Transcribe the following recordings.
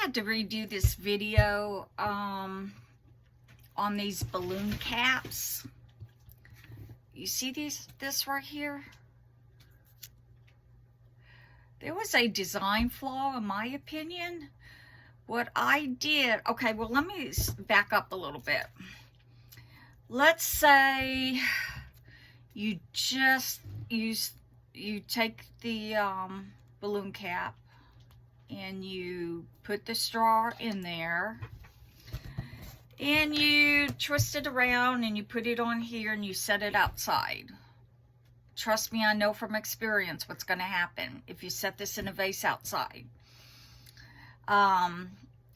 had to redo this video on these balloon caps. You see this right here? There was a design flaw in my opinion. What I did, okay, well, let me back up a little bit. Let's say you take the balloon cap and you put the straw in there and you twist it around and you put it on here and you set it outside. Trust me, I know from experience what's going to happen if you set this in a vase outside.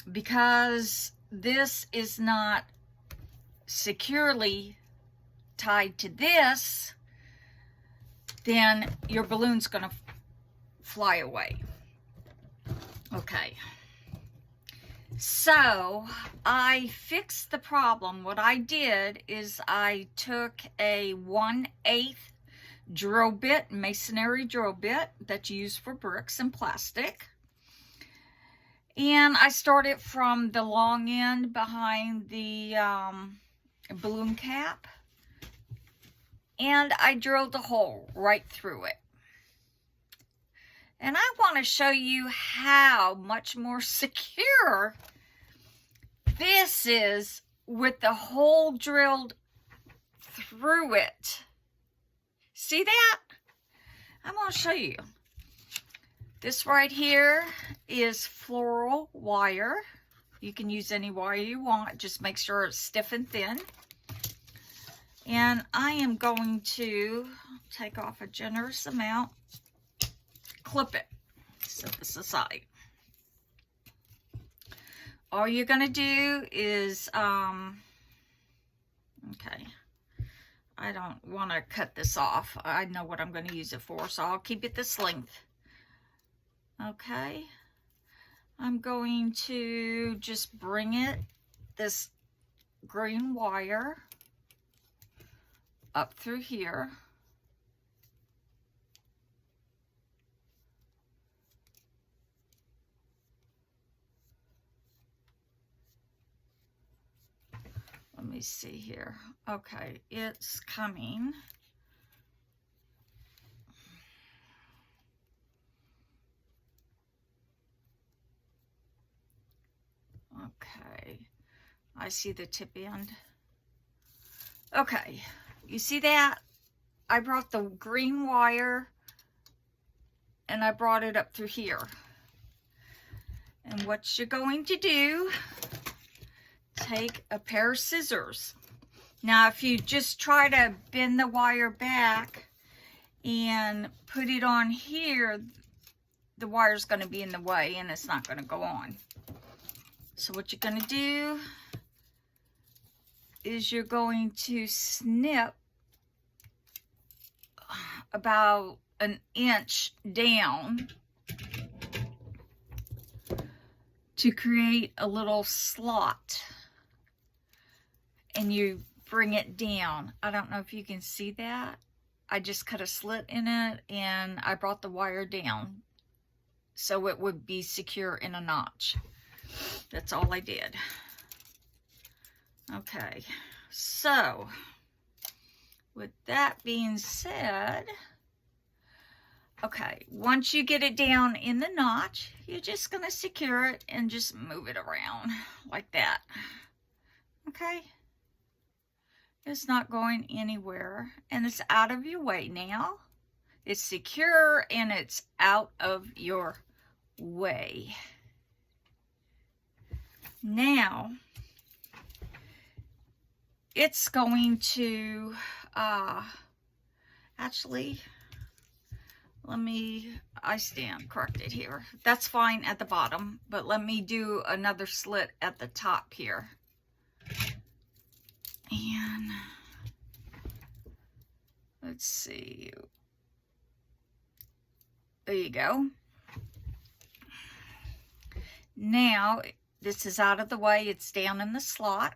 Because this is not securely tied to this, then your balloon's going to fly away. Okay. So I fixed the problem. What I did is I took a 1/8 drill bit, masonry drill bit that's used for bricks and plastic. And I started from the long end behind the balloon cap. And I drilled a hole right through it. And I want to show you how much more secure this is with the hole drilled through it. See that? I'm going to show you. This right here is floral wire. You can use any wire you want. Just make sure it's stiff and thin. And I am going to take off a generous amount, clip it, set this aside. All you're going to do is, okay, I don't want to cut this off. I know what I'm going to use it for, so I'll keep it this length. Okay, I'm going to just bring it, this green wire, up through here. Let me see here. Okay, it's coming. Okay, I see the tip end. Okay, you see that? I brought the green wire and I brought it up through here. And what you're going to do, take a pair of scissors. Now, if you just try to bend the wire back and put it on here, the wire's going to be in the way and it's not going to go on. So what you're going to do is you're going to snip about an inch down to create a little slot. And you bring it down. I don't know if you can see that. I just cut a slit in it and I brought the wire down so it would be secure in a notch. That's all I did. Okay, so with that being said, okay, once you get it down in the notch, you're just going to secure it and just move it around like that. Okay, it's not going anywhere and it's out of your way now. It's secure and it's out of your way. Now, it's going to, actually, I stand corrected here. That's fine at the bottom, but let me do another slit at the top here. And, let's see. There you go. Now, this is out of the way. It's down in the slot.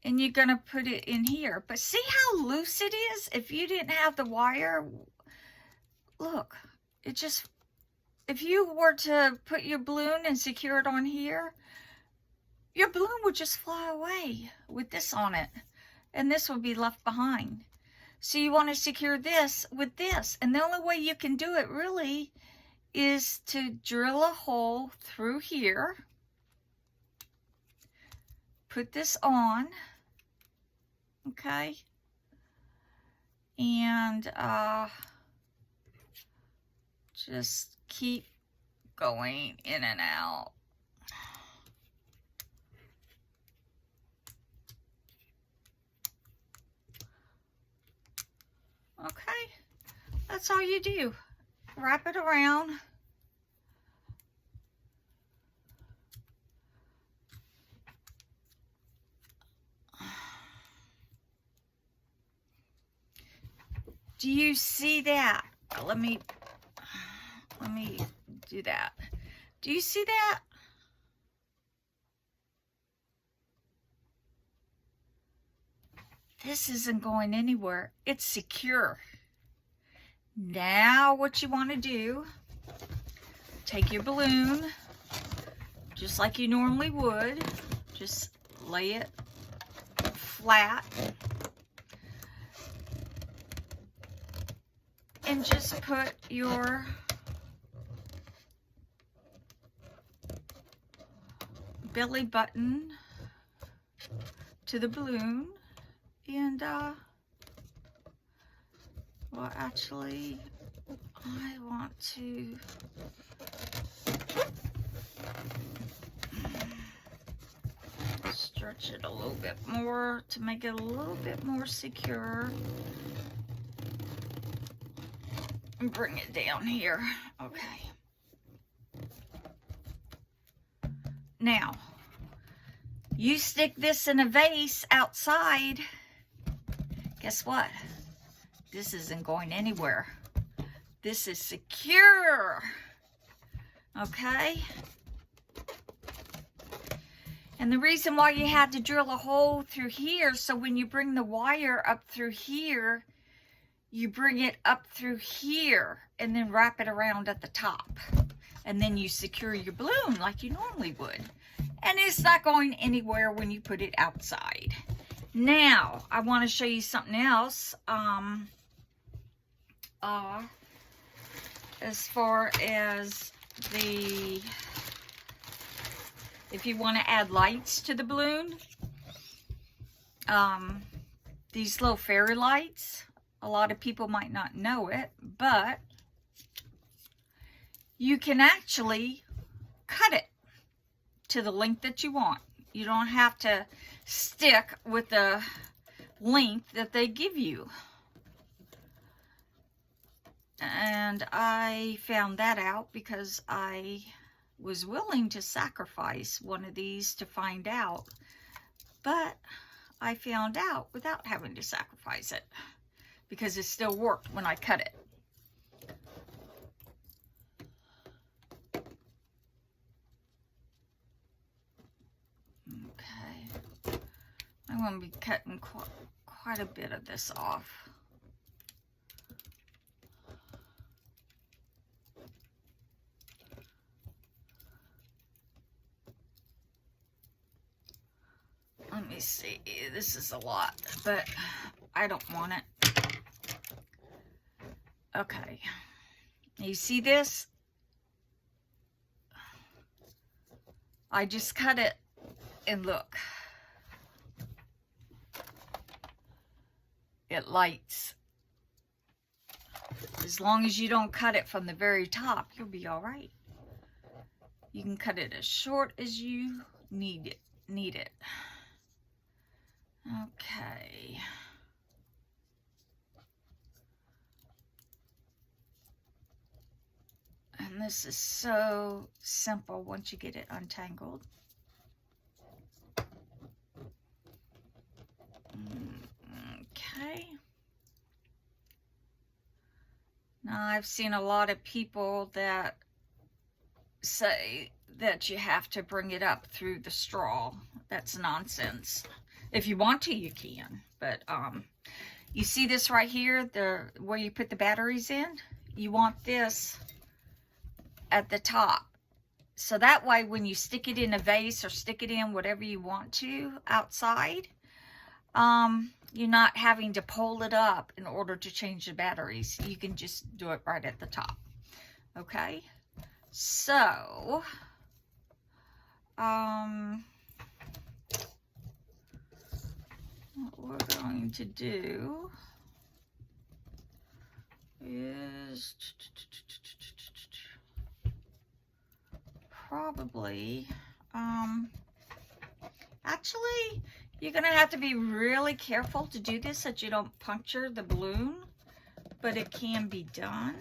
And you're going to put it in here. But see how loose it is? If you didn't have the wire, look, it just if you were to put your balloon and secure it on here, your balloon would just fly away with this on it, and this would be left behind. So you want to secure this with this, and the only way you can do it really is to drill a hole through here, put this on, okay, and just keep going in and out. Okay, that's all you do. Wrap it around. Do you see that? Let me do that. Do you see that? This isn't going anywhere. It's secure. Now what you want to do, take your balloon, just like you normally would. Just lay it flat. And just put your belly button to the balloon, and well, actually I want to stretch it a little bit more to make it a little bit more secure. And bring it down here. Okay. Now, you stick this in a vase outside. Guess what? This isn't going anywhere. This is secure. Okay? And the reason why you had to drill a hole through here, so when you bring the wire up through here, you bring it up through here and then wrap it around at the top. And then you secure your balloon like you normally would. And it's not going anywhere when you put it outside. Now, I want to show you something else. As far as if you want to add lights to the balloon, these little fairy lights, a lot of people might not know it, but you can actually cut it to the length that you want. You don't have to stick with the length that they give you. And I found that out because I was willing to sacrifice one of these to find out, but I found out without having to sacrifice it, because it still worked when I cut it. Okay. I'm going to be cutting quite a bit of this off. Let me see. This is a lot, but I don't want it. Okay. You see this? I just cut it, and look. It lights. As long as you don't cut it from the very top, you'll be all right. You can cut it as short as you need it. Okay. And this is so simple once you get it untangled. Okay. Now, I've seen a lot of people that say that you have to bring it up through the straw. That's nonsense. If you want to, you can. But you see this right here, where you put the batteries in? You want this at the top. So that way when you stick it in a vase or stick it in whatever you want to outside, you're not having to pull it up in order to change the batteries. You can just do it right at the top. Okay, so what we're going to do is probably, actually, you're going to have to be really careful to do this so that you don't puncture the balloon, but it can be done.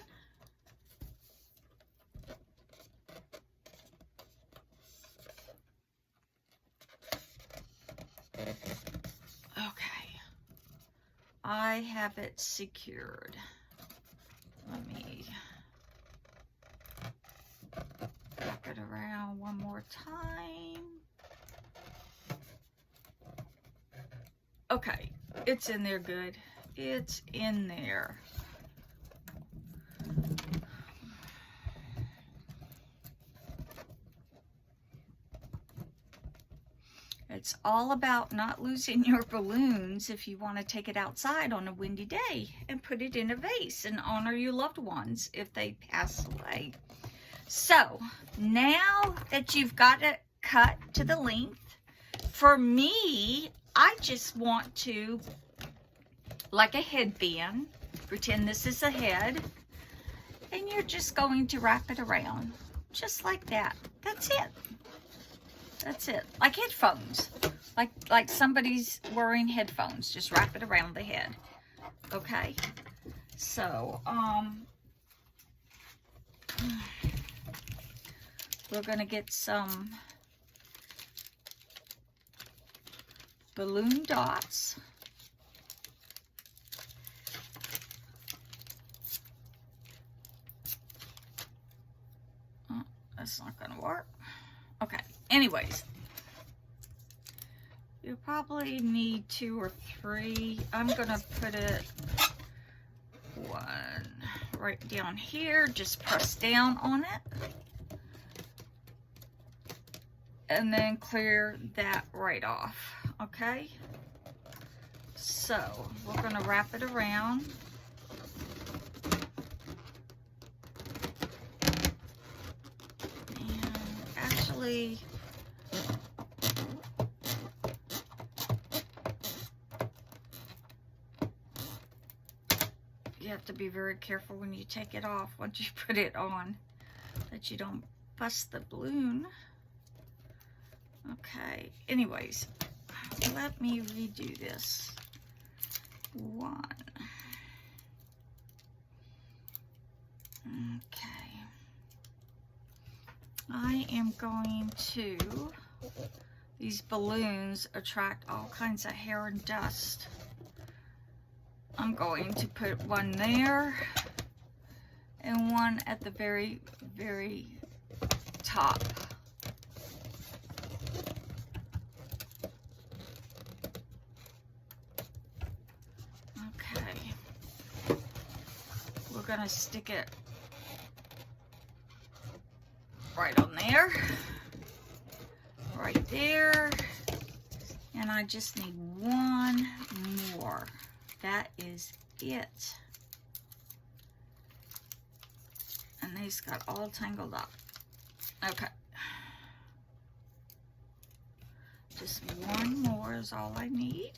Okay, I have it secured. Let me wrap it around one more time. Okay, it's in there good. It's in there. It's all about not losing your balloons if you want to take it outside on a windy day and put it in a vase and honor your loved ones if they pass away. So now that you've got it cut to the length, for me, I just want to, like a headband, pretend this is a head, and you're just going to wrap it around just like that. That's it. That's it. Like headphones. Like somebody's wearing headphones. Just wrap it around the head. Okay? So, we're going to get some balloon dots. Oh, that's not going to work. Okay. Anyways, you probably need 2 or 3. I'm going to put it one right down here. Just press down on it. And then clear that right off. Okay? So, we're going to wrap it around. And actually, you have to be very careful when you take it off once you put it on, that you don't bust the balloon. Okay, anyways, let me redo this. 1. Okay. I am going to, these balloons attract all kinds of hair and dust. I'm going to put one there and one at the very, very top. Okay. We're going to stick it right on there. Right there. And I just need one more. That is it. And these got all tangled up. Okay. Just one more is all I need.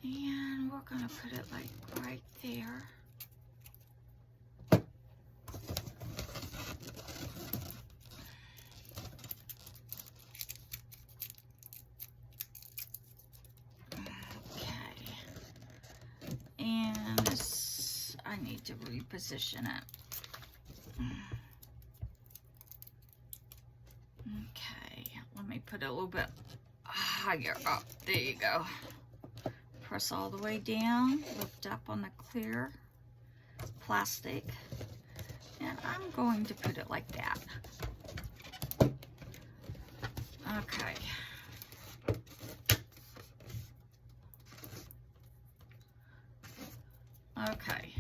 And we're gonna put it like right there. I need to reposition it. Okay, let me put it a little bit higher up. There you go. Press all the way down, lift up on the clear plastic, and I'm going to put it like that. Okay. Okay,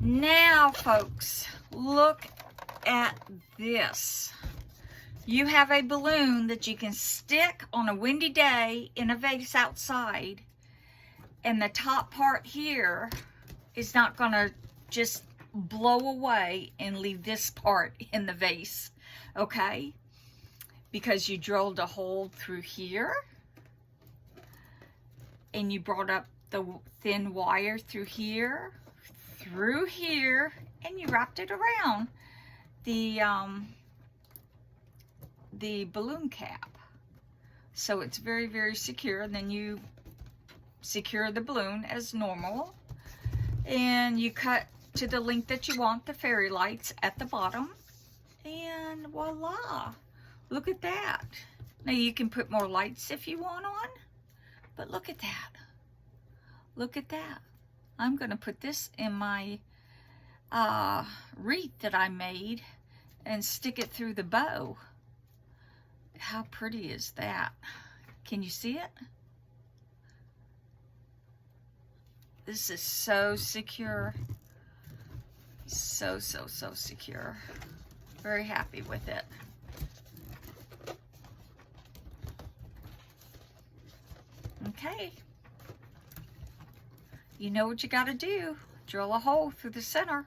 Now, folks, look at this. You have a balloon that you can stick on a windy day in a vase outside, and the top part here is not going to just blow away and leave this part in the vase, okay? Because you drilled a hole through here, and you brought up the thin wire through here, and you wrapped it around the balloon cap. So it's very, very secure. And then you secure the balloon as normal, and you cut to the length that you want the fairy lights at the bottom, and voila, look at that. Now you can put more lights if you want on, but look at that. Look at that. I'm going to put this in my wreath that I made and stick it through the bow. How pretty is that? Can you see it? This is so secure. So secure. Very happy with it. Okay. You know what you got to do. Drill a hole through the center.